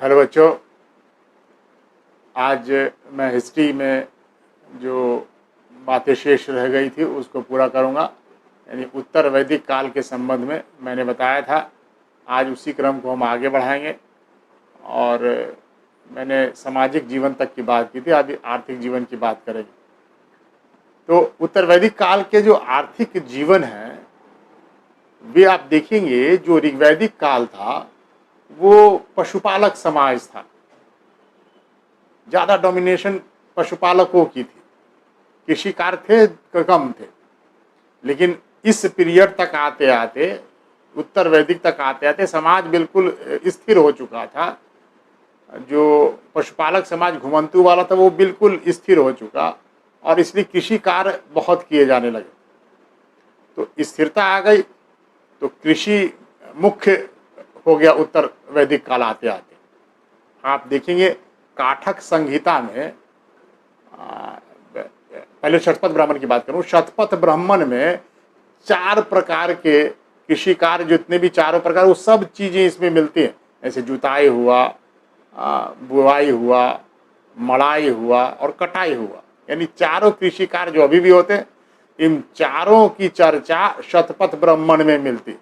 Hello बच्चों, आज मैं हिस्ट्री में जो बातें शेष रह गई थी उसको पूरा करूंगा। यानी उत्तर वैदिक काल के संबंध में मैंने बताया था, आज उसी क्रम को हम आगे बढ़ाएंगे। और मैंने सामाजिक जीवन तक की बात की थी, अभी आर्थिक जीवन की बात करेंगे। तो उत्तर वैदिक काल के जो आर्थिक जीवन है वे आप देखेंगे, जो ऋग्वैदिक काल था वो पशुपालक समाज था, ज़्यादा डोमिनेशन पशुपालकों की थी, कृषिकार थे कम थे। लेकिन इस पीरियड तक आते आते, उत्तर वैदिक तक आते आते समाज बिल्कुल स्थिर हो चुका था। जो पशुपालक समाज घुमंतु वाला था वो बिल्कुल स्थिर हो चुका, और इसलिए कृषि कार्य बहुत किए जाने लगे। तो स्थिरता आ गई, तो कृषि मुख्य हो गया उत्तर वैदिक काल आते आते। आप देखेंगे काठक संहिता में, पहले शतपथ ब्राह्मण की बात करूं, शतपथ ब्राह्मण में 4 प्रकार के कृषि कार्य, जितने भी चारों प्रकार, वो सब चीज़ें इसमें मिलती हैं। जैसे जुताई हुआ, बुआई हुआ, मड़ाई हुआ और कटाई हुआ। यानी चारों कृषि कार्य जो अभी भी होते हैं, इन चारों की चर्चा शतपथ ब्राह्मण में मिलती।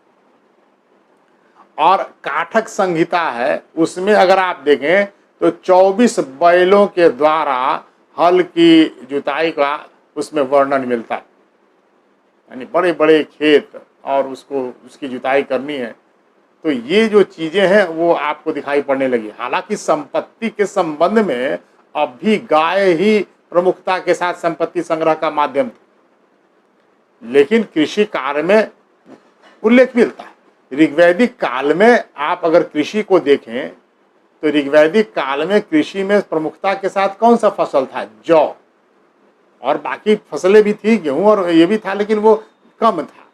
और काठक संहिता है, उसमें अगर आप देखें तो 24 बैलों के द्वारा हल की जुताई का उसमें वर्णन मिलता है। यानी बड़े बड़े खेत और उसको उसकी जुताई करनी है, तो ये जो चीज़ें हैं वो आपको दिखाई पड़ने लगी। हालांकि संपत्ति के संबंध में अब भी गाय ही प्रमुखता के साथ संपत्ति संग्रह का माध्यम था, लेकिन कृषि कार्य में उल्लेख मिलता है। ऋग्वैदिक काल में आप अगर कृषि को देखें तो ऋग्वैदिक काल में कृषि में प्रमुखता के साथ कौन सा फसल था? जौ। और बाकी फसलें भी थी, गेहूं और ये भी था, लेकिन वो कम था।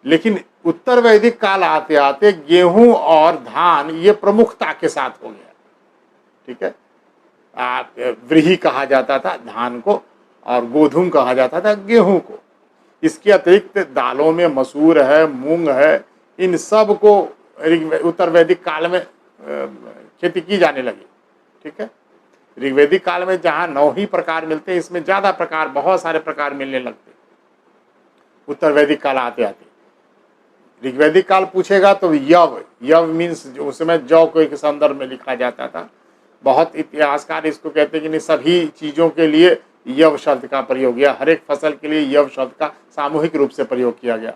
लेकिन उत्तर वैदिक काल आते आते गेहूं और धान ये प्रमुखता के साथ हो गया। ठीक है, व्रीहि कहा जाता था धान को, और गोधूम कहा जाता था गेहूं को। इसके अतिरिक्त दालों में मसूर है, मूंग है, इन सब को उत्तर वैदिक काल में खेती की जाने लगी। ठीक है, ऋग्वैदिक काल में जहाँ 9 ही प्रकार मिलते हैं, इसमें ज़्यादा प्रकार, बहुत सारे प्रकार मिलने लगते उत्तर वैदिक काल आते आते। ऋग्वैदिक काल पूछेगा तो यव मीन्स उस समय जौ को एक संदर्भ में लिखा जाता था। बहुत इतिहासकार इसको कहते हैं कि नहीं, सभी चीज़ों के लिए यव शब्द का प्रयोग किया, हर एक फसल के लिए यव शब्द का सामूहिक रूप से प्रयोग किया गया।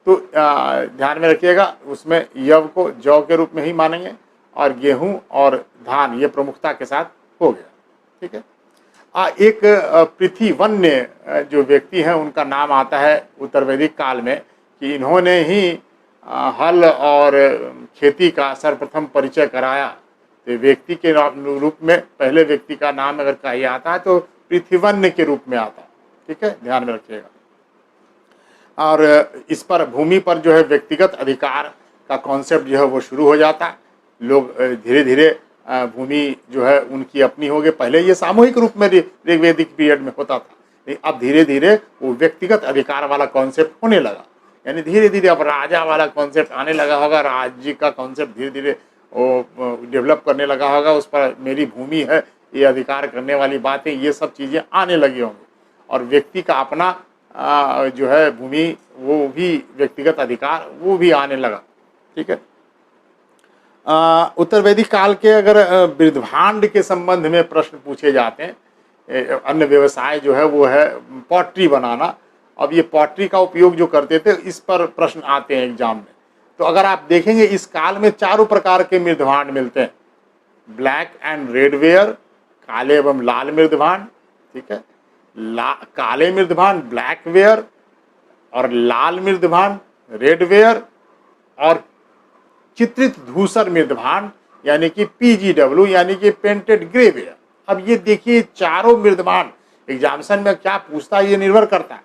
तो ध्यान में रखिएगा, उसमें यव को जौ के रूप में ही मानेंगे, और गेहूं और धान ये प्रमुखता के साथ हो गया। ठीक है, एक पृथ्वीवन्य जो व्यक्ति हैं उनका नाम आता है उत्तर वैदिक काल में, कि इन्होंने ही हल और खेती का सर्वप्रथम परिचय कराया। तो व्यक्ति के रूप में पहले व्यक्ति का नाम अगर कहीं आता है तो पृथ्वीवन्य के रूप में आता है। ठीक है, ध्यान में रखिएगा। और इस पर भूमि पर जो है व्यक्तिगत अधिकार का कॉन्सेप्ट जो है वो शुरू हो जाता है। लोग धीरे धीरे भूमि जो है उनकी अपनी हो गई। पहले ये सामूहिक रूप में ऋग्वैदिक पीरियड में होता था, लेकिन अब धीरे धीरे वो व्यक्तिगत अधिकार वाला कॉन्सेप्ट होने लगा। यानी धीरे धीरे अब राजा वाला कॉन्सेप्ट आने लगा होगा, राज्य का कॉन्सेप्ट धीरे धीरे वो डेवलप करने लगा होगा। उस पर मेरी भूमि है, ये अधिकार करने वाली बातें, ये सब चीज़ें आने लगी होंगी। और व्यक्ति का अपना जो है भूमि, वो भी व्यक्तिगत अधिकार वो भी आने लगा। ठीक है, उत्तर वैदिक काल के अगर वृद्धभांड के संबंध में प्रश्न पूछे जाते हैं, अन्य व्यवसाय जो है वो है पॉटरी बनाना। अब ये पॉटरी का उपयोग जो करते थे, इस पर प्रश्न आते हैं एग्जाम में। तो अगर आप देखेंगे इस काल में 4 प्रकार के मृद्धभांड मिलते हैं। ब्लैक एंड रेड वेयर, काले एवं लाल मृद्धभांड। ठीक है, काले मृद्धभांड ब्लैक वेयर, और लाल मृद्धभांड रेड वेयर, और चित्रित धूसर मृद्धभांड यानी कि PGW यानी कि पेंटेड ग्रे वेयर। अब ये देखिए चारों मृद्धभांड एग्जामिनेशन में क्या पूछता है, ये निर्भर करता है।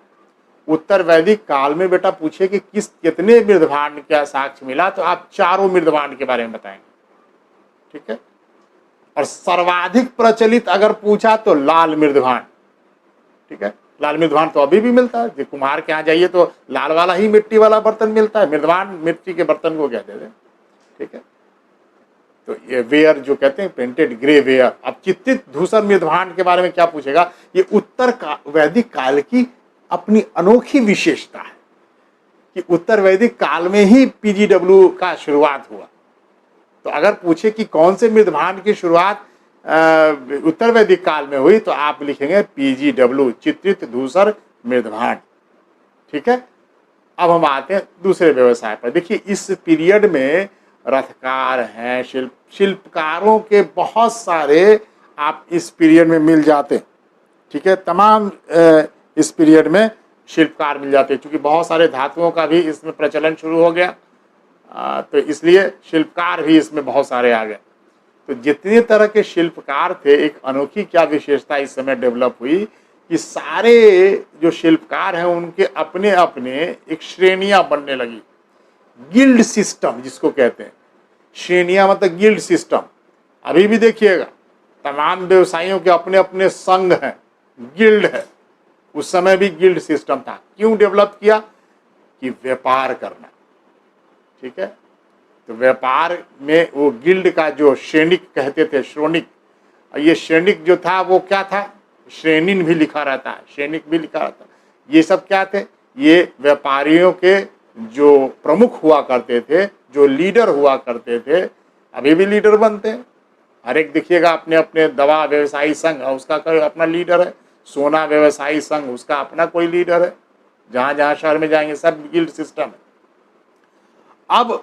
उत्तर वैदिक काल में बेटा पूछे कि कितने मृद्धभांड का साक्ष्य मिला, तो आप चारों मृद्धभांड के बारे में बताएंगे। ठीक है, और सर्वाधिक प्रचलित अगर पूछा तो लाल मृद्धभांड। ठीक है, लाल मृद्धभांड तो अभी भी मिलता है, कुम्हार के यहाँ जाइए तो लाल वाला ही मिट्टी वाला बर्तन मिलता है। मृद्धभांड मिट्टी के बर्तन को कहते हैं। ठीक है, तो ये वेयर जो कहते हैं पेंटेड ग्रे वेयर। अब चित्रित धूसर मृदभांड के बारे में क्या पूछेगा, ये वैदिक काल की अपनी अनोखी विशेषता है कि उत्तर वैदिक काल में ही पीजीडब्ल्यू का शुरुआत हुआ। तो अगर पूछे कि कौन से मृदभांड की शुरुआत उत्तर वैदिक काल में हुई, तो आप लिखेंगे पीजीडब्ल्यू, चित्रित धूसर मृदभांड। ठीक है, अब हम आते हैं दूसरे व्यवसाय पर। देखिए इस पीरियड में रथकार हैं, शिल्पकारों के बहुत सारे आप इस पीरियड में मिल जाते हैं। ठीक है, तमाम इस पीरियड में शिल्पकार मिल जाते हैं, क्योंकि बहुत सारे धातुओं का भी इसमें प्रचलन शुरू हो गया, तो इसलिए शिल्पकार भी इसमें बहुत सारे आ गए। तो जितने तरह के शिल्पकार थे, एक अनोखी क्या विशेषता इस समय डेवलप हुई कि सारे जो शिल्पकार हैं उनके अपने अपने एक श्रेणियां बनने लगी, गिल्ड सिस्टम जिसको कहते हैं। श्रेणियां मतलब गिल्ड सिस्टम। अभी भी देखिएगा तमाम व्यवसायियों के अपने अपने संघ हैं, गिल्ड है। उस समय भी गिल्ड सिस्टम था। क्यों डेवलप किया? कि व्यापार करना। ठीक है, तो व्यापार में वो गिल्ड का जो श्रेणिक कहते थे, श्रोणिक, ये श्रेणिक जो था वो क्या था, श्रेणिन भी लिखा रहता है, श्रेणिक भी लिखा रहता है। ये सब क्या थे? ये व्यापारियों के जो प्रमुख हुआ करते थे, जो लीडर हुआ करते थे, अभी भी लीडर बनते हैं। हर एक देखिएगा अपने अपने दवा व्यवसायी संघ उसका कोई अपना लीडर है, सोना व्यवसायी संघ उसका अपना कोई लीडर है। जहां जहां शहर में जाएंगे सब गिल्ड सिस्टम है। अब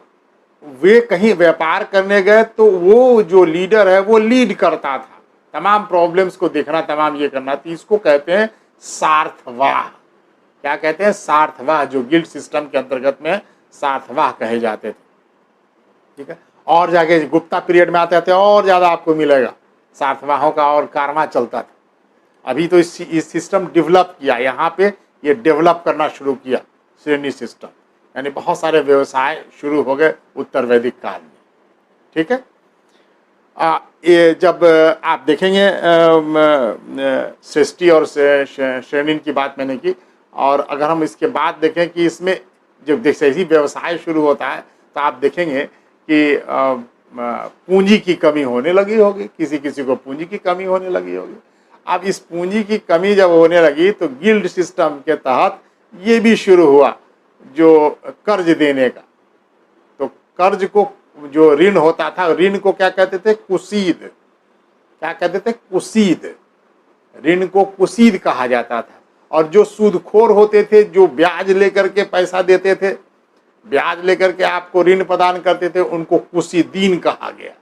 वे कहीं व्यापार करने गए तो वो जो लीडर है वो लीड करता था, तमाम प्रॉब्लम्स को देखना, तमाम ये करना। तो इसको कहते हैं सार्थवाह। क्या कहते हैं? सार्थवाह, जो गिल्ड सिस्टम के अंतर्गत में सार्थवाह कहे जाते थे। ठीक है, और जाके गुप्ता पीरियड में आते आते और ज्यादा आपको मिलेगा सार्थवाहों का, और कारवां चलता था। अभी तो इस सिस्टम डेवलप किया, यहाँ पे ये डेवलप करना शुरू किया श्रेणी सिस्टम, यानी बहुत सारे व्यवसाय शुरू हो गए उत्तर वैदिक काल में। ठीक है, ये जब आप देखेंगे सृष्टि और श्रेणी की बात मैंने की, और अगर हम इसके बाद देखें कि इसमें जब जैसे ही व्यवसाय शुरू होता है तो आप देखेंगे कि पूंजी की कमी होने लगी होगी, किसी किसी को पूंजी की कमी होने लगी होगी। अब इस पूंजी की कमी जब होने लगी तो गिल्ड सिस्टम के तहत ये भी शुरू हुआ जो कर्ज देने का। तो कर्ज को, जो ऋण होता था, ऋण को क्या कहते थे? कुसीद। क्या कहते थे? कुसीद। ऋण को कुसीद कहा जाता था। और जो सूदखोर होते थे, जो ब्याज लेकर के पैसा देते थे, ब्याज लेकर के आपको ऋण प्रदान करते थे, उनको कुसीदीन कहा गया।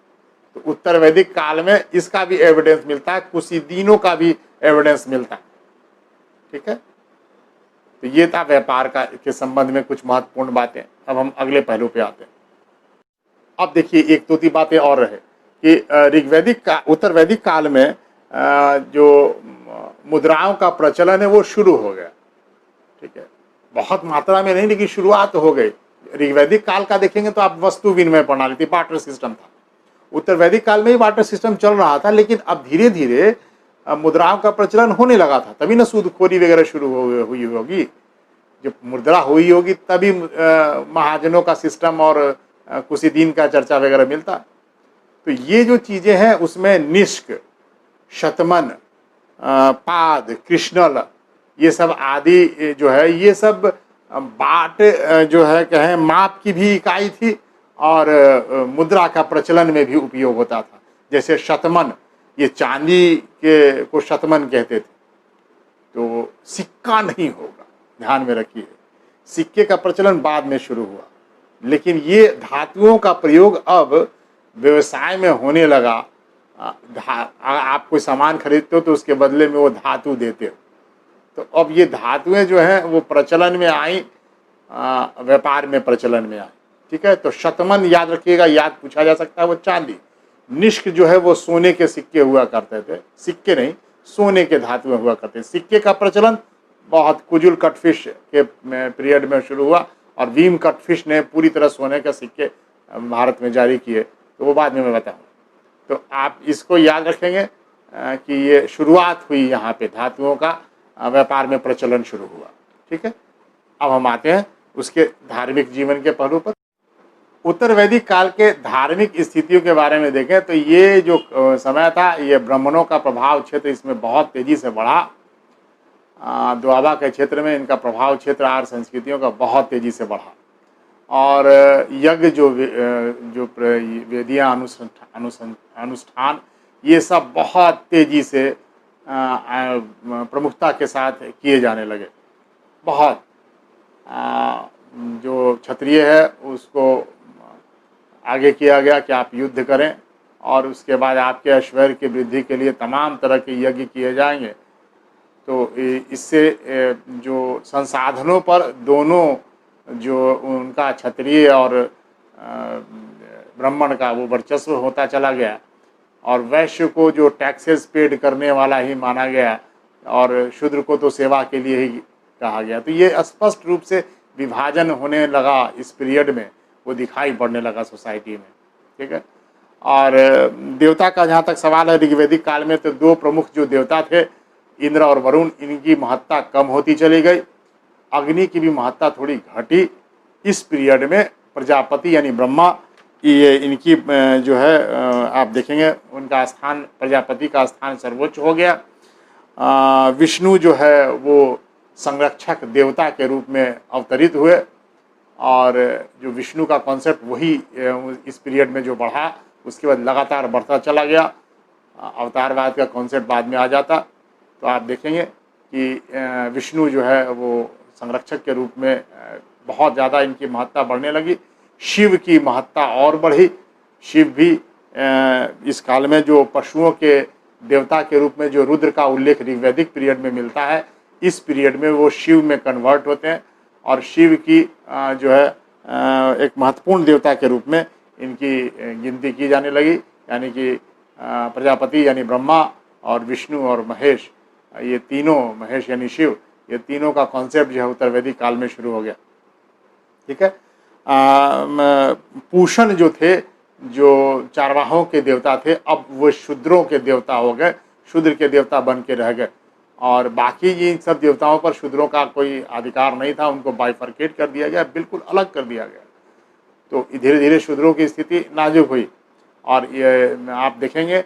तो उत्तर वैदिक काल में इसका भी एविडेंस मिलता है, कुसीदीनों का भी एविडेंस मिलता है। ठीक है, तो ये था व्यापार का के संबंध में कुछ महत्वपूर्ण बातें। अब हम अगले पहलू पे आते हैं। अब देखिए एक दो तीन बातें और रहे कि ऋग्वैदिक का, उत्तर वैदिक काल में जो मुद्राओं का प्रचलन है वो शुरू हो गया। ठीक है, बहुत मात्रा में नहीं, लेकिन शुरुआत हो गई। ऋग्वैदिक काल का देखेंगे तो आप वस्तु विनिमय प्रणाली थी, बार्टर सिस्टम था। उत्तर वैदिक काल में ही बार्टर सिस्टम चल रहा था, लेकिन अब धीरे धीरे मुद्राओं का प्रचलन होने लगा था। तभी ना सूदखोरी वगैरह शुरू हुई होगी। जब मुद्रा हुई होगी तभी महाजनों का सिस्टम और कुसीदीन का चर्चा वगैरह मिलता। तो ये जो चीजें हैं उसमें निष्क, शतमन, पाद, कृष्णल, ये सब आदि जो है, ये सब बाट जो है कहें माप की भी इकाई थी, और मुद्रा का प्रचलन में भी उपयोग होता था। जैसे शतमन, ये चांदी के को शतमन कहते थे। तो सिक्का नहीं होगा, ध्यान में रखिए, सिक्के का प्रचलन बाद में शुरू हुआ, लेकिन ये धातुओं का प्रयोग अब व्यवसाय में होने लगा। आप कोई सामान खरीदते हो तो उसके बदले में वो धातु देते हो। तो अब ये धातुएं जो हैं वो प्रचलन में आई, व्यापार में प्रचलन में आई। ठीक है, तो शतमन याद रखिएगा, याद पूछा जा सकता है, वो चांदी। निष्क जो है वो सोने के सिक्के हुआ करते थे, सिक्के नहीं, सोने के धातुएं हुआ करते। सिक्के का प्रचलन बहुत कुजुल कटफिश के पीरियड में शुरू हुआ, और भीम कटफिश ने पूरी तरह सोने के सिक्के भारत में जारी किए, तो वो बाद में मैं बताऊँगा। तो आप इसको याद रखेंगे कि ये शुरुआत हुई, यहाँ पे धातुओं का व्यापार में प्रचलन शुरू हुआ। ठीक है, अब हम आते हैं उसके धार्मिक जीवन के पहलू पर। उत्तर वैदिक काल के धार्मिक स्थितियों के बारे में देखें तो ये जो समय था, ये ब्राह्मणों का प्रभाव क्षेत्र इसमें बहुत तेजी से बढ़ा। द्वाबा के क्षेत्र में इनका प्रभाव क्षेत्र आर्य संस्कृतियों का बहुत तेजी से बढ़ा और यज्ञ जो वेदियाँ अनुष्ठान ये सब बहुत तेजी से प्रमुखता के साथ किए जाने लगे। बहुत जो क्षत्रिय है उसको आगे किया गया कि आप युद्ध करें और उसके बाद आपके ऐश्वर्य की वृद्धि के लिए तमाम तरह के यज्ञ किए जाएंगे। तो इससे जो संसाधनों पर दोनों जो उनका क्षत्रिय और ब्राह्मण का वो वर्चस्व होता चला गया और वैश्य को जो टैक्सेस पेड करने वाला ही माना गया और शूद्र को तो सेवा के लिए ही कहा गया। तो ये स्पष्ट रूप से विभाजन होने लगा इस पीरियड में, वो दिखाई पड़ने लगा सोसाइटी में। ठीक है। और देवता का जहाँ तक सवाल है, ऋग्वैदिक काल में तो दो प्रमुख जो देवता थे इंद्र और वरुण, इनकी महत्ता कम होती चली गई। अग्नि की भी महत्ता थोड़ी घटी इस पीरियड में। प्रजापति यानी ब्रह्मा, ये इनकी जो है आप देखेंगे उनका स्थान, प्रजापति का स्थान सर्वोच्च हो गया। विष्णु जो है वो संरक्षक देवता के रूप में अवतरित हुए और जो विष्णु का कॉन्सेप्ट वही इस पीरियड में जो बढ़ा, उसके बाद लगातार बढ़ता चला गया। अवतारवाद का कॉन्सेप्ट बाद में आ जाता। तो आप देखेंगे कि विष्णु जो है वो संरक्षक के रूप में बहुत ज़्यादा इनकी महत्ता बढ़ने लगी। शिव की महत्ता और बढ़ी। शिव भी इस काल में जो पशुओं के देवता के रूप में जो रुद्र का उल्लेख ऋग्वैदिक पीरियड में मिलता है, इस पीरियड में वो शिव में कन्वर्ट होते हैं और शिव की जो है एक महत्वपूर्ण देवता के रूप में इनकी गिनती की जाने लगी। यानी कि प्रजापति यानी ब्रह्मा और विष्णु और महेश, ये तीनों, महेश यानी शिव, ये तीनों का कॉन्सेप्ट जो है उत्तर वैदिक काल में शुरू हो गया। ठीक है। पूषण जो थे, जो चारवाहों के देवता थे, अब वो शूद्रों के देवता हो गए, शूद्र के देवता बन के रह गए और बाकी ये सब देवताओं पर शूद्रों का कोई अधिकार नहीं था। उनको बाइफर्केट कर दिया गया, बिल्कुल अलग कर दिया गया। तो धीरे धीरे शूद्रों की स्थिति नाजुक हुई और ये आप देखेंगे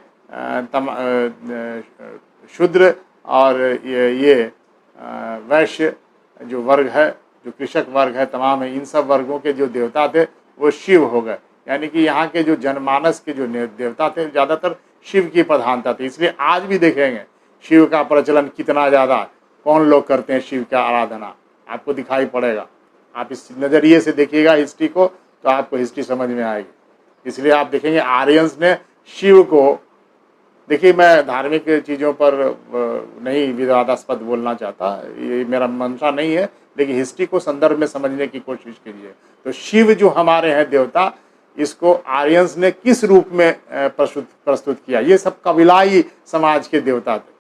शूद्र और ये वैश्य जो वर्ग है, जो कृषक वर्ग है, तमाम है, इन सब वर्गों के जो देवता थे वो शिव हो गए। यानी कि यहाँ के जो जनमानस के जो देवता थे ज़्यादातर शिव की प्रधानता थी। इसलिए आज भी देखेंगे शिव का प्रचलन कितना ज़्यादा, कौन लोग करते हैं शिव का आराधना, आपको दिखाई पड़ेगा। आप इस नज़रिए से देखिएगा हिस्ट्री को तो आपको हिस्ट्री समझ में आएगी। इसलिए आप देखेंगे आर्यंस ने शिव को, देखिए मैं धार्मिक चीज़ों पर नहीं विवादास्पद बोलना चाहता, ये मेरा मंशा नहीं है, लेकिन हिस्ट्री को संदर्भ में समझने की कोशिश कीजिए। तो शिव जो हमारे हैं देवता, इसको आर्यंस ने किस रूप में प्रस्तुत किया। ये सब कबीलाई समाज के देवता थे,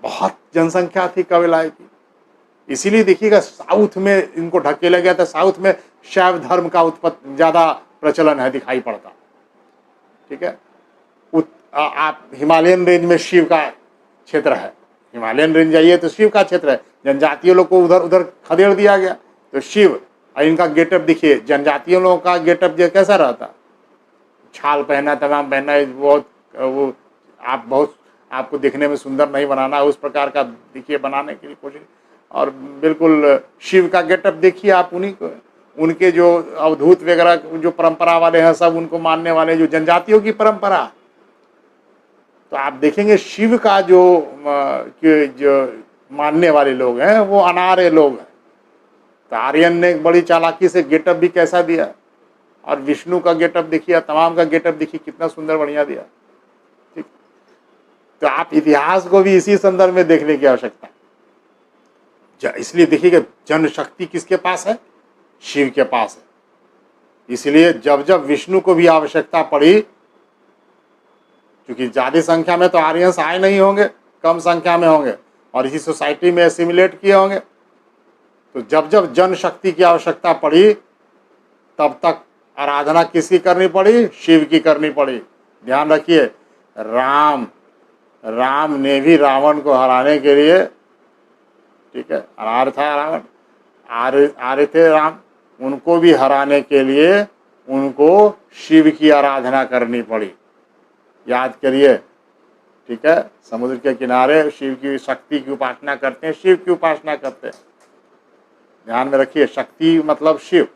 बहुत जनसंख्या थी कबीलाई की। इसीलिए देखिएगा साउथ में इनको ढकेला गया था। साउथ में शैव धर्म का उत्पत्ति ज़्यादा प्रचलन है, दिखाई पड़ता। ठीक है। आप हिमालयन रेंज में शिव का क्षेत्र है, हिमालयन रेंज जाइए तो शिव का क्षेत्र है। जनजातीय लोग को उधर उधर खदेड़ दिया गया। तो शिव, इनका गेटअप देखिए, जनजातीय लोगों का गेटअप जो कैसा रहता, छाल पहना, तमाम पहना, वो बहुत आपको देखने में सुंदर नहीं बनाना, उस प्रकार का देखिए बनाने की कोशिश। और बिल्कुल शिव का गेटअप देखिए आप, उन्हीं को, उनके जो अवधूत वगैरह जो परंपरा वाले हैं सब उनको मानने वाले, जो जनजातियों की परंपरा। तो आप देखेंगे शिव का जो मानने वाले लोग हैं वो अनार्य लोग हैं। तो आर्यन ने बड़ी चालाकी से गेटअप भी कैसा दिया, और विष्णु का गेटअप देखिए, तमाम का गेटअप देखिए कितना सुंदर बढ़िया दिया। ठीक। तो आप इतिहास को भी इसी संदर्भ में देखने की आवश्यकता। इसलिए देखिएगा जनशक्ति किसके पास है, शिव के पास है। इसलिए जब जब विष्णु को भी आवश्यकता पड़ी, क्योंकि ज़्यादा संख्या में तो आर्यंस आए नहीं होंगे, कम संख्या में होंगे और इसी सोसाइटी में एसिमिलेट किए होंगे। तो जब जब जनशक्ति की आवश्यकता पड़ी तब तक आराधना किसकी करनी पड़ी, शिव की करनी पड़ी। ध्यान रखिए, राम ने भी रावण को हराने के लिए, ठीक है, अनार्य था रावण, आर्य थे राम, उनको भी हराने के लिए उनको शिव की आराधना करनी पड़ी। याद करिए, ठीक है, समुद्र के किनारे शिव की शक्ति की उपासना करते हैं, शिव की उपासना करते हैं। ध्यान में रखिए, शक्ति मतलब शिव,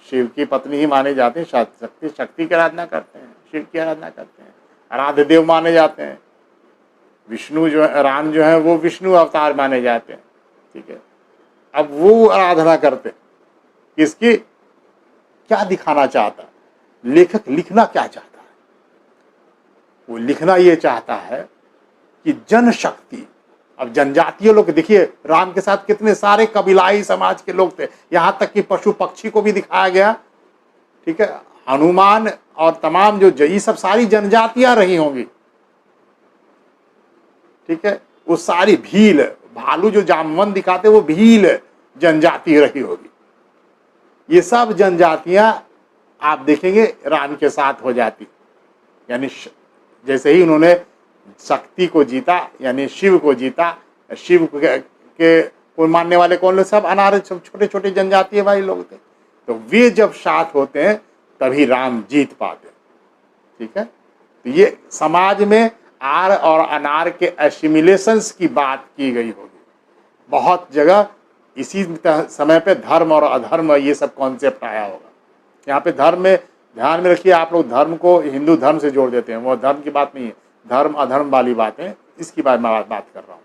शिव की पत्नी ही माने जाते हैं। शक्ति की आराधना करते हैं, शिव की आराधना करते हैं, आराध्य देव माने जाते हैं। विष्णु जो है, राम जो है वो विष्णु अवतार माने जाते हैं, ठीक है। अब वो आराधना करते किसकी, क्या दिखाना चाहता है लेखक, लिखना क्या चाहता है? वो लिखना ये चाहता है कि जनशक्ति, अब जनजातीय लोग देखिए, राम के साथ कितने सारे कबीलाई समाज के लोग थे, यहां तक कि पशु पक्षी को भी दिखाया गया, ठीक है। हनुमान और तमाम जो ये सब सारी जनजातियां रही होंगी, ठीक है। वो सारी भील, भालू जो जामवन दिखाते वो भील जनजाति रही होगी। ये सब जनजातियां आप देखेंगे राम के साथ हो जाती, यानी जैसे ही उन्होंने शक्ति को जीता, यानी शिव को जीता, शिव के को मानने वाले कौन लोग, सब अनार्य छोटे छोटे जनजातीय भाई लोग थे, तो वे जब साथ होते हैं तभी राम जीत पाते, ठीक है। तो ये समाज में आर और अनार के एसिमिलेशंस की बात की गई होगी बहुत जगह। इसी समय पे धर्म और अधर्म ये सब कॉन्सेप्ट आया होगा। यहाँ पे धर्म में ध्यान में रखिए, आप लोग धर्म को हिंदू धर्म से जोड़ देते हैं, वो धर्म की बात नहीं है, धर्म अधर्म वाली बात है, इसकी बात मैं बात कर रहा हूँ,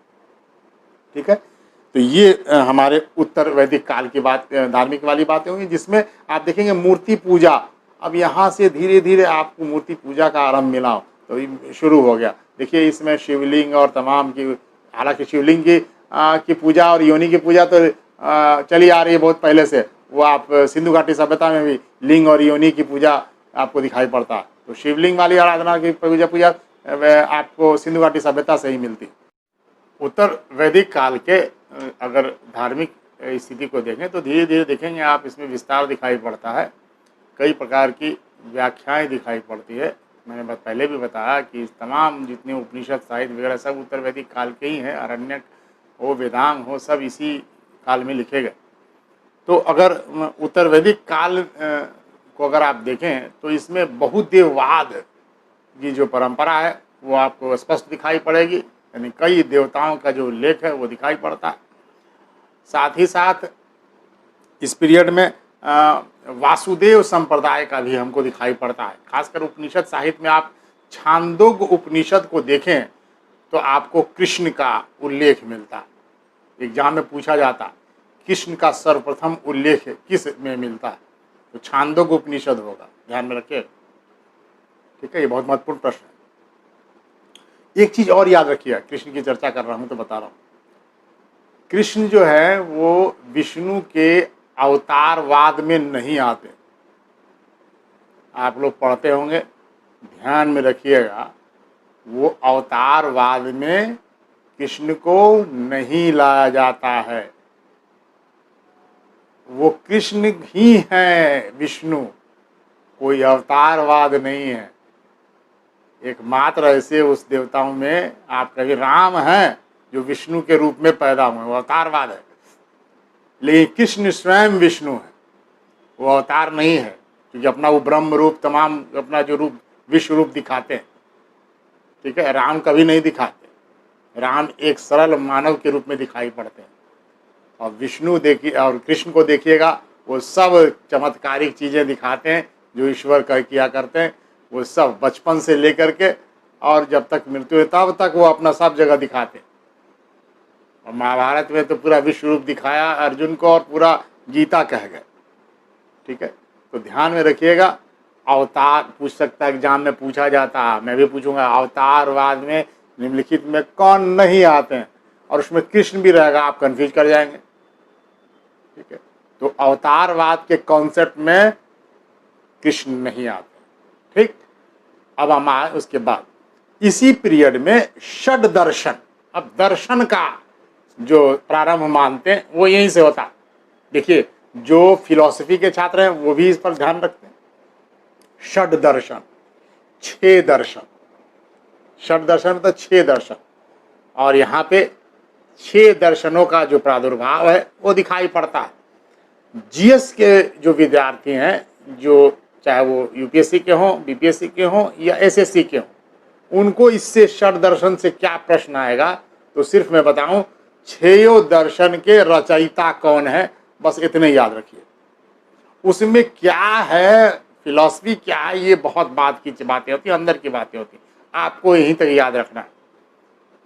ठीक है। तो ये हमारे उत्तर वैदिक काल की बात, धार्मिक वाली बातें होंगी, जिसमें आप देखेंगे मूर्ति पूजा। अब यहाँ से धीरे धीरे आपको मूर्ति पूजा का आरंभ मिला, तो शुरू हो गया। देखिए इसमें शिवलिंग और तमाम की, हालांकि शिवलिंग की पूजा और योनि की पूजा तो चली आ रही है बहुत पहले से, वो आप सिंधु घाटी सभ्यता में भी लिंग और योनि की पूजा आपको दिखाई पड़ता है। तो शिवलिंग वाली आराधना की पूजा आपको सिंधु घाटी सभ्यता से ही मिलती। उत्तर वैदिक काल के अगर धार्मिक स्थिति को देखें तो धीरे धीरे देखेंगे आप, इसमें विस्तार दिखाई पड़ता है, कई प्रकार की व्याख्याएं दिखाई पड़ती है। मैंने पहले भी बताया कि तमाम जितने उपनिषद साहित्य वगैरह सब उत्तर वैदिक काल के ही हैं, अरण्यक हो, वेदांग हो, सब इसी काल में लिखे गए। तो अगर उत्तर वैदिक काल को अगर आप देखें तो इसमें बहुदेववाद की जो परंपरा है वो आपको स्पष्ट दिखाई पड़ेगी, यानी कई देवताओं का जो उल्लेख है वो दिखाई पड़ता है। साथ ही साथ इस पीरियड में वासुदेव संप्रदाय का भी हमको दिखाई पड़ता है। खासकर उपनिषद साहित्य में आप छांदोग उपनिषद को देखें तो आपको कृष्ण का उल्लेख मिलता है। एग्जाम में पूछा जाता, कृष्ण का सर्वप्रथम उल्लेख किस में मिलता है, तो छांदोग उपनिषद होगा, ध्यान में रखिए, ठीक है। ये बहुत महत्वपूर्ण प्रश्न है। एक चीज और याद रखिए, कृष्ण की चर्चा कर रहा हूं तो बता रहा हूं, कृष्ण जो है वो विष्णु के अवतारवाद में नहीं आते। आप लोग पढ़ते होंगे, ध्यान में रखिएगा, वो अवतारवाद में कृष्ण को नहीं लाया जाता है। वो कृष्ण ही है विष्णु, कोई अवतारवाद नहीं है। एकमात्र ऐसे उस देवताओं में आप कभी राम हैं जो विष्णु के रूप में पैदा हुए, वो अवतारवाद है। लेकिन कृष्ण स्वयं विष्णु है, वो अवतार नहीं है, क्योंकि अपना वो ब्रह्म रूप, तमाम अपना जो रूप विश्व रूप दिखाते हैं, ठीक है। राम कभी नहीं दिखाते, राम एक सरल मानव के रूप में दिखाई पड़ते हैं। और विष्णु देखिए और कृष्ण को देखिएगा, वो सब चमत्कारिक चीज़ें दिखाते हैं जो ईश्वर किया करते हैं। वो सब बचपन से लेकर के और जब तक मृत्यु है तब तक वो अपना सब जगह दिखाते हैं। और महाभारत में तो पूरा विश्व रूप दिखाया अर्जुन को और पूरा गीता कह गए, ठीक है। तो ध्यान में रखिएगा, अवतार पूछ सकता है, एग्जाम में पूछा जाता, मैं भी पूछूंगा, अवतारवाद में निम्नलिखित में कौन नहीं आते हैं, और उसमें कृष्ण भी रहेगा, आप कंफ्यूज कर जाएंगे, ठीक है। तो अवतारवाद के कॉन्सेप्ट में कृष्ण नहीं आते, ठीक। अब हम आए उसके बाद इसी पीरियड में षड दर्शन। अब दर्शन का जो प्रारंभ मानते हैं वो यहीं से होता। देखिए जो फिलॉसफी के छात्र हैं वो भी इस पर ध्यान रखते हैं। षड दर्शन, 6 दर्शन, षड दर्शन मतलब 6 दर्शन, और यहाँ पे 6 दर्शनों का जो प्रादुर्भाव है वो दिखाई पड़ता है। जीएस के जो विद्यार्थी हैं, जो चाहे वो यूपीएससी के हों, बीपीएससी के हों या एसएससी के हों, उनको इससे षड दर्शन से क्या प्रश्न आएगा, तो सिर्फ मैं बताऊं, छयों दर्शन के रचयिता कौन है, बस इतने याद रखिए। उसमें क्या है, फिलॉसफी क्या है, ये बहुत बात की बातें होती है, अंदर की बातें होती, आपको यहीं तक याद रखना है।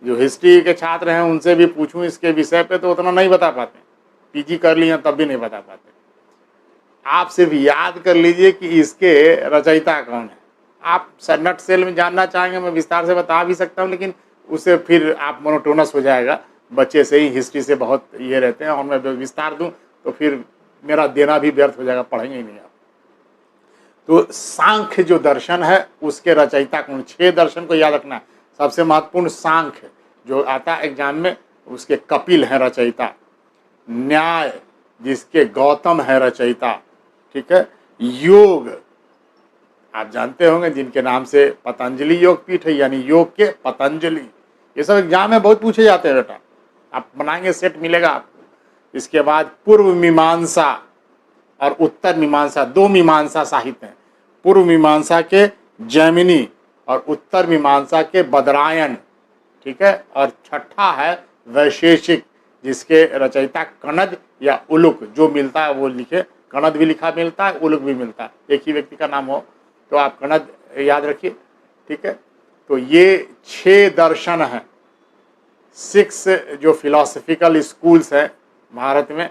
जो हिस्ट्री के छात्र हैं उनसे भी पूछूं इसके विषय पे तो उतना नहीं बता पाते, पीजी कर लिए तब भी नहीं बता पाते। आप सिर्फ याद कर लीजिए कि इसके रचयिता कौन है। आप नट सेल में जानना चाहेंगे, मैं विस्तार से बता भी सकता हूँ, लेकिन उससे फिर आप मोनोटोनस हो जाएगा। बच्चे से ही हिस्ट्री से बहुत ये रहते हैं, और मैं विस्तार दूं तो फिर मेरा देना भी व्यर्थ हो जाएगा, पढ़ेंगे ही नहीं आप। तो सांख्य जो दर्शन है उसके रचयिता कौन, 6 दर्शन को याद रखना है। सबसे महत्वपूर्ण सांख्य जो आता है एग्जाम में, उसके कपिल है रचयिता। न्याय जिसके गौतम है रचयिता, ठीक है। योग आप जानते होंगे जिनके नाम से पतंजलि योग पीठ है, यानी योग के पतंजलि। ये सब एग्जाम में बहुत पूछे जाते हैं बेटा, आप बनाएंगे सेट मिलेगा आपको। इसके बाद पूर्व मीमांसा और उत्तर मीमांसा, 2 मीमांसा साहित्य हैं। पूर्व मीमांसा के जैमिनी और उत्तर मीमांसा के बदरायन, ठीक है। और छठा है वैशेषिक जिसके रचयिता कणद या उलुक, जो मिलता है वो लिखे। कणद भी लिखा मिलता है, उलुक भी मिलता है, एक ही व्यक्ति का नाम हो तो आप कणद याद रखिए, ठीक है। तो ये 6 दर्शन हैं, 6 जो फिलोसफिकल स्कूल्स हैं भारत में,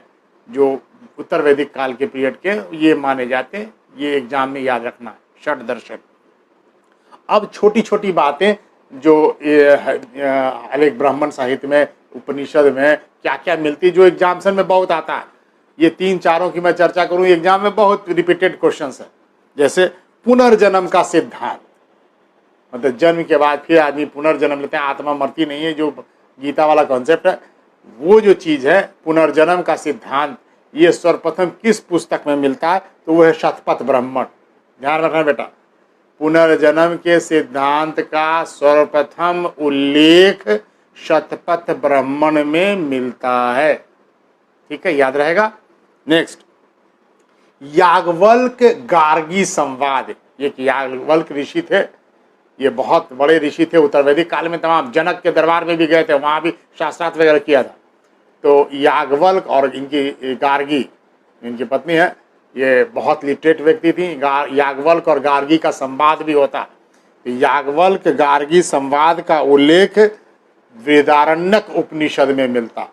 जो उत्तर वैदिक काल के पीरियड के, ये माने जाते हैं। ये एग्जाम में याद रखना है, षड दर्शन। अब छोटी छोटी बातें जो अनेक ब्राह्मण साहित्य में, उपनिषद में क्या क्या मिलती, जो एग्जामिनेशन में बहुत आता है, ये 3-4 की मैं चर्चा करूं। एग्जाम में बहुत रिपीटेड क्वेश्चंस है, जैसे पुनर्जन्म का सिद्धांत, मतलब जन्म के बाद फिर आदमी पुनर्जन्म लेते हैं, आत्मा मरती नहीं है, जो गीता वाला कॉन्सेप्ट है, वो जो चीज़ है पुनर्जन्म का सिद्धांत, ये सर्वप्रथम किस पुस्तक में मिलता है, तो वो है शतपथ ब्राह्मण। ध्यान रखना बेटा, पुनर्जन्म के सिद्धांत का सर्वप्रथम उल्लेख शतपथ ब्राह्मण में मिलता है, ठीक है, याद रहेगा। नेक्स्ट, याज्ञवल्क्य गार्गी संवाद। ये याज्ञवल्क्य ऋषि थे, ये बहुत बड़े ऋषि थे, उत्तर वैदिक काल में तमाम जनक के दरबार में भी गए थे, वहाँ भी शास्त्रार्थ वगैरह किया था। तो याज्ञवल्क्य और इनकी गार्गी, इनकी पत्नी है, ये बहुत लिटरेट व्यक्ति थी। याज्ञवल्क्य और गार्गी का संवाद भी होता। तो याज्ञवल्क्य गार्गी संवाद का उल्लेख वेदारण्यक उपनिषद में मिलता।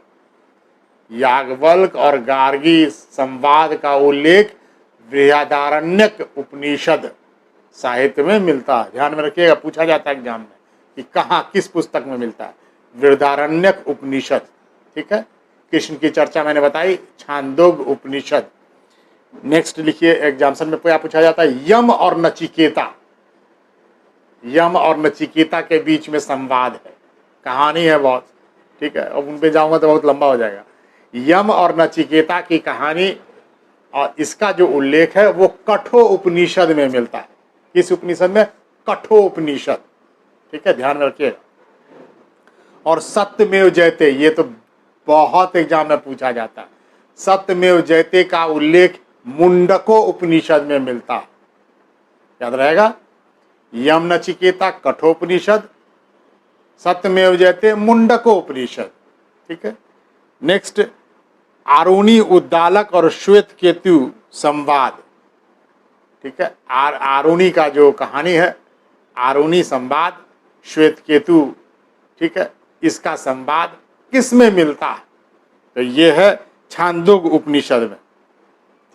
याज्ञवल्क्य और गार्गी संवाद का उल्लेख वेदारण्यक उपनिषद साहित्य में मिलता है। ध्यान में रखिएगा, पूछा जाता है एग्जाम में कि कहाँ किस पुस्तक में मिलता है, वेदारण्यक उपनिषद, ठीक है। कृष्ण की चर्चा मैंने बताई, छांदोग्य उपनिषद। नेक्स्ट लिखिए, एग्जामिनेशन में क्या पूछा जाता है, यम और नचिकेता। यम और नचिकेता के बीच में संवाद है, कहानी है बहुत, ठीक है। अब उन पे जाऊंगा तो बहुत लंबा हो जाएगा। यम और नचिकेता की कहानी, और इसका जो उल्लेख है वो कठो उपनिषद में मिलता है। किस उपनिषद में, कठो उपनिषद, ठीक है, ध्यान में रखिएगा। और सत्यमेव जयते, ये तो बहुत एग्जाम में पूछा जाता है। सत्यमेव जयते का उल्लेख मुंडको उपनिषद में मिलता है, याद रहेगा। यम नचिकेता कठोपनिषद, सत्यमेव जयते मुंडको उपनिषद, ठीक है। नेक्स्ट, आरुणी उद्दालक और श्वेत केतु संवाद, ठीक है। आरुणी का जो कहानी है, आरुणी संवाद, श्वेत केतु, ठीक है, इसका संवाद किस में मिलता है, तो ये है छांदोग्य उपनिषद में,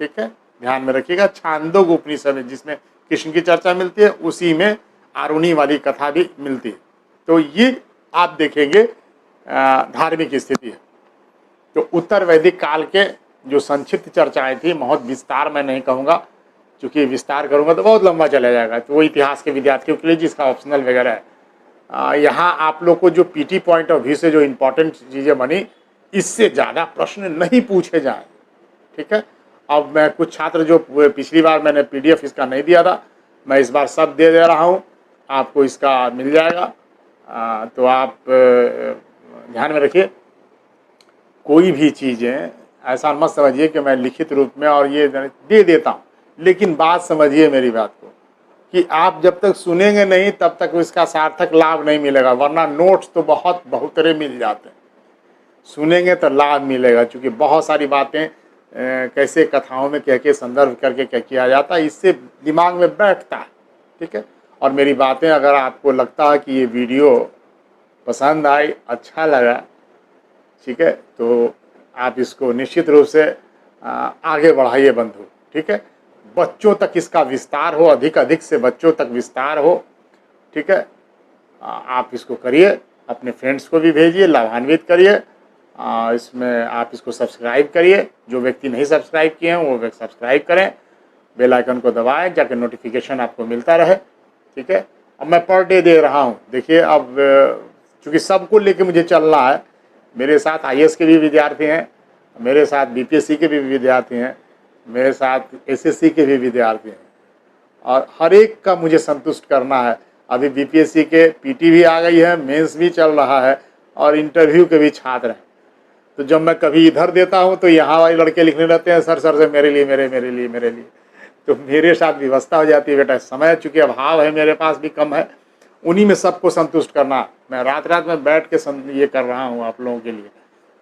ठीक है, ध्यान में रखिएगा। छांदोग्य उपनिषद में जिसमें कृष्ण की चर्चा मिलती है, उसी में आरुणी वाली कथा भी मिलती है। तो ये आप देखेंगे धार्मिक स्थिति है। तो उत्तर वैदिक काल के जो संक्षिप्त चर्चाएं थी, बहुत विस्तार मैं नहीं कहूँगा, क्योंकि विस्तार करूँगा तो बहुत लंबा चला जाएगा, तो वो इतिहास के विद्यार्थियों के लिए जिसका ऑप्शनल वगैरह है। यहाँ आप लोग को जो पीटी पॉइंट ऑफ व्यू से जो इम्पोर्टेंट चीज़ें बनी, इससे ज़्यादा प्रश्न नहीं पूछे जाए, ठीक है। अब मैं कुछ छात्र जो पिछली बार मैंने PDF इसका नहीं दिया था, मैं इस बार सब दे रहा हूँ, आपको इसका मिल जाएगा। तो आप ध्यान में रखिए, कोई भी चीज़ें ऐसा मत समझिए कि मैं लिखित रूप में और ये दे देता हूँ, लेकिन बात समझिए मेरी बात को, कि आप जब तक सुनेंगे नहीं तब तक इसका सार्थक लाभ नहीं मिलेगा, वरना नोट्स तो बहुत बहुतरे मिल जाते हैं, सुनेंगे तो लाभ मिलेगा। क्योंकि बहुत सारी बातें कैसे कथाओं में कह के संदर्भ करके क्या किया जाता है, इससे दिमाग में बैठता है। ठीक है, और मेरी बातें अगर आपको लगता है कि ये वीडियो पसंद आई, अच्छा लगा, ठीक है, तो आप इसको निश्चित रूप से आगे बढ़ाइए बंधु। ठीक है, बच्चों तक इसका विस्तार हो, अधिक से बच्चों तक विस्तार हो। ठीक है, आप इसको करिए, अपने फ्रेंड्स को भी भेजिए, लाभान्वित करिए। इसमें आप इसको सब्सक्राइब करिए, जो व्यक्ति नहीं सब्सक्राइब किए हैं वो सब्सक्राइब करें, बेल आइकन को दबाएं, जाकर नोटिफिकेशन आपको मिलता रहे। ठीक है, अब मैं पर डे दे रहा हूँ। देखिए, अब चूँकि सबको लेके मुझे चलना है, मेरे साथ आईएएस के भी विद्यार्थी हैं, मेरे साथ बीपीएससी के भी विद्यार्थी हैं, मेरे साथ एसएससी के भी विद्यार्थी हैं, और हर एक का मुझे संतुष्ट करना है। अभी बीपीएससी के पीटी भी आ गई है, मेंस भी चल रहा है, और इंटरव्यू के भी छात्र हैं। तो जब मैं कभी इधर देता हूँ तो यहाँ वाले लड़के लिखने लगते हैं, सर से मेरे लिए, मेरे लिए। तो मेरे साथ व्यवस्था हो जाती है, बेटा समय चूँकि अभाव है, मेरे पास भी कम है, उन्हीं में सबको संतुष्ट करना। मैं रात में बैठ के ये कर रहा हूँ आप लोगों के लिए।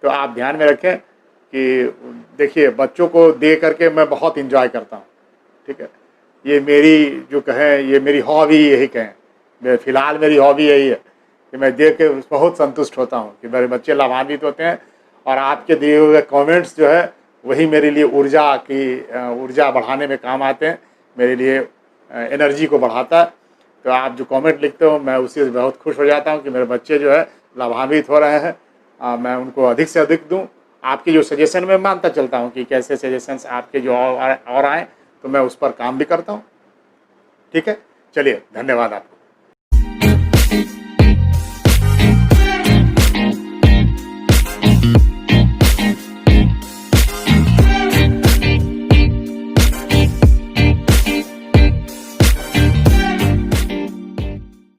तो आप ध्यान में रखें कि देखिए, बच्चों को दे करके मैं बहुत इंजॉय करता हूँ। ठीक है, ये मेरी जो कहें, ये मेरी हॉबी यही कहें, फिलहाल मेरी हॉबी यही है कि मैं देख के बहुत संतुष्ट होता हूँ कि मेरे बच्चे लाभान्वित होते हैं, और आपके दिए हुए कमेंट्स जो है वही मेरे लिए ऊर्जा बढ़ाने में काम आते हैं, मेरे लिए एनर्जी को बढ़ाता है। तो आप जो कमेंट लिखते हो, मैं उससे बहुत खुश हो जाता हूँ कि मेरे बच्चे जो है लाभान्वित हो रहे हैं। मैं उनको अधिक से अधिक दूँ। आपके जो सजेशन में मानता चलता हूँ कि कैसे सजेशंस आपके जो और आएँ, तो मैं उस पर काम भी करता हूँ। ठीक है, चलिए, धन्यवाद आपको।